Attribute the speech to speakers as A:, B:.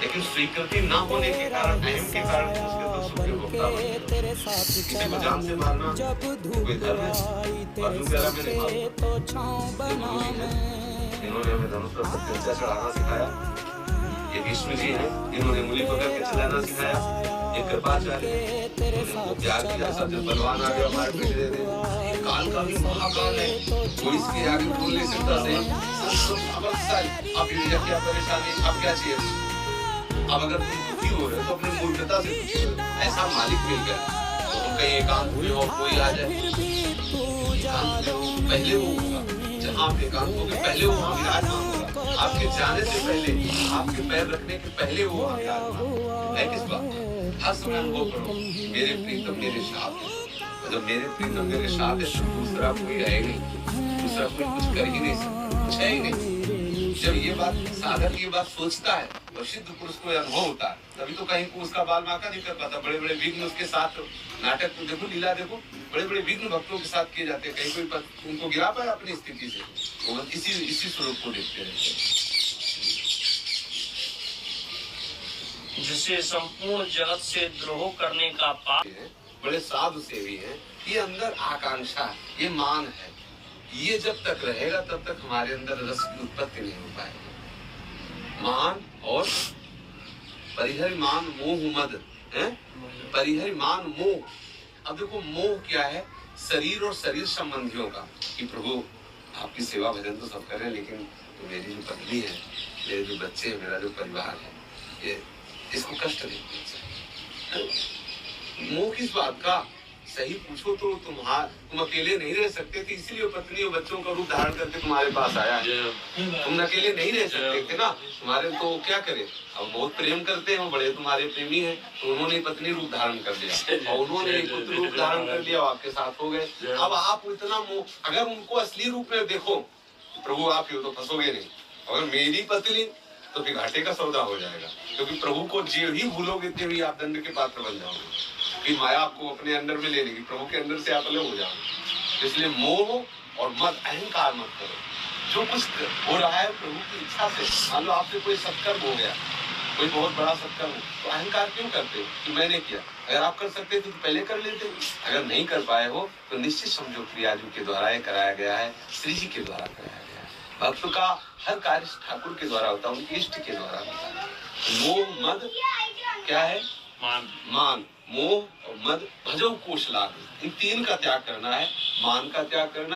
A: लेकिन स्वीकृति न होने के कारण, अहम के कारण उसके तो सुख के भोक्ता बन गए। किसी को जान से मारना कोई धर्म है? अर्जुन कह रहा मैंने मारा। ये गुरु जी हैं, इन्होंने हमें धनुष पर प्रत्यंचा चढ़ाना सिखाया। ये विष्णु जी हैं, इन्होंने मूली पकड़ के चलाना सिखाया। ये कृपाचार्य हैं, इन्होंने हमको प्यार किया। ऐसा जो बलवान आ गया हमारे पीछे दे दे। काल का भी महाकाल है, कोई इसके आगे बोल नहीं सकता। आप ये क्या परेशानी, आप क्या चाहिए? अब अगर तुम दुखी हो रहे हो तो अपनी मूर्खता से दुखी हो। ऐसा मालिक मिल गया तो हम कहीं एकांत हुए और कोई आ जाए, पहले वो होगा। जहाँ आप एकांत होंगे पहले वो वहाँ विराजमान होगा। आपके जाने से पहले, आपके पैर रखने के पहले वो वहाँ विराजमान है। किस बात का हर समय अनुभव करो, मेरे प्रीतम मेरे साथ है। जब मेरे प्रीतम मेरे साथ है तो दूसरा कोई है नहीं, दूसरा कोई कुछ कर ही नहीं सकता, कुछ है ही नहीं। जब ये बात साधक ये बात सोचता है और सिद्ध पुरुष को अनुभव होता है, तभी तो कहीं को उसका बाल बांका नहीं कर पाता। बड़े बड़े विघ्न उसके साथ, नाटक को देखो, लीला देखो, बड़े बड़े विघ्न भक्तों के साथ किए जाते हैं। कहीं कोई उनको गिरा पाया अपनी स्थिति से? वो इसी स्वरूप को देखते रहते हैं।
B: जिसे संपूर्ण जगत से द्रोह करने का पाप
A: है, बड़े साधु सेवी हैं। ये अंदर आकांक्षा, ये मान है, ये जब तक रहेगा तब तक हमारे अंदर रस की उत्पत्ति नहीं हो पाएगी। मान और परिहरिमान मोह मद है, परिहरिमान मोह। अब देखो मोह क्या है? शरीर और शरीर संबंधियों का, कि प्रभु आपकी सेवा भजन तो सब कर रहे हैं, लेकिन तो मेरी जो पत्नी है, मेरे जो बच्चे हैं, मेरा जो परिवार है, ये इसको कष्ट नहीं देना चाहिए। मोह किस बात का? सही पूछो तो तुम अकेले नहीं रह सकते थे, इसीलिए पत्नी और बच्चों का रूप धारण करके तुम्हारे पास आया। तुम अकेले नहीं रह सकते थे ना, तुम्हारे तो क्या करे, अब बहुत प्रेम करते हैं, वो बड़े तुम्हारे प्रेमी हैं, तो उन्होंने पत्नी रूप धारण कर लिया और उन्होंने पुत्र रूप धारण कर लिया, आपके साथ हो गए। अब आप इतना मोह, अगर उनको असली रूप में देखो, प्रभु आप ही हो तो फंसोगे नहीं। अगर मेरी पत्नी तो फिर घाटे का सौदा हो जाएगा, क्योंकि प्रभु को जो ही भूलोगे तभी आप दंड के पात्र बन जाओगे। फिर माया आपको अपने अंदर में ले लेगी, प्रभु के अंदर से आप अलग हो जाओगे। इसलिए मोह और मत, अहंकार मत करो। जो कुछ हो रहा है प्रभु की इच्छा से, मान लो आपसे कोई सत्कर्म हो गया, कोई बहुत बड़ा सत्कर्म हो, तो अहंकार क्यों करते हो कि मैंने किया? अगर आप कर सकते थे तो पहले कर लेते। अगर नहीं कर पाए हो तो निश्चित समझो प्रियाजू के द्वारा ये कराया गया है, श्री जी के द्वारा कराया गया है। भक्त का हर कार्य ठाकुर के द्वारा होता है, उनके इष्ट के द्वारा होता है। मोह मद क्या है? मान, मोह और मद भजो कोश लाग, इन तीन का त्याग करना है। मान का त्याग करना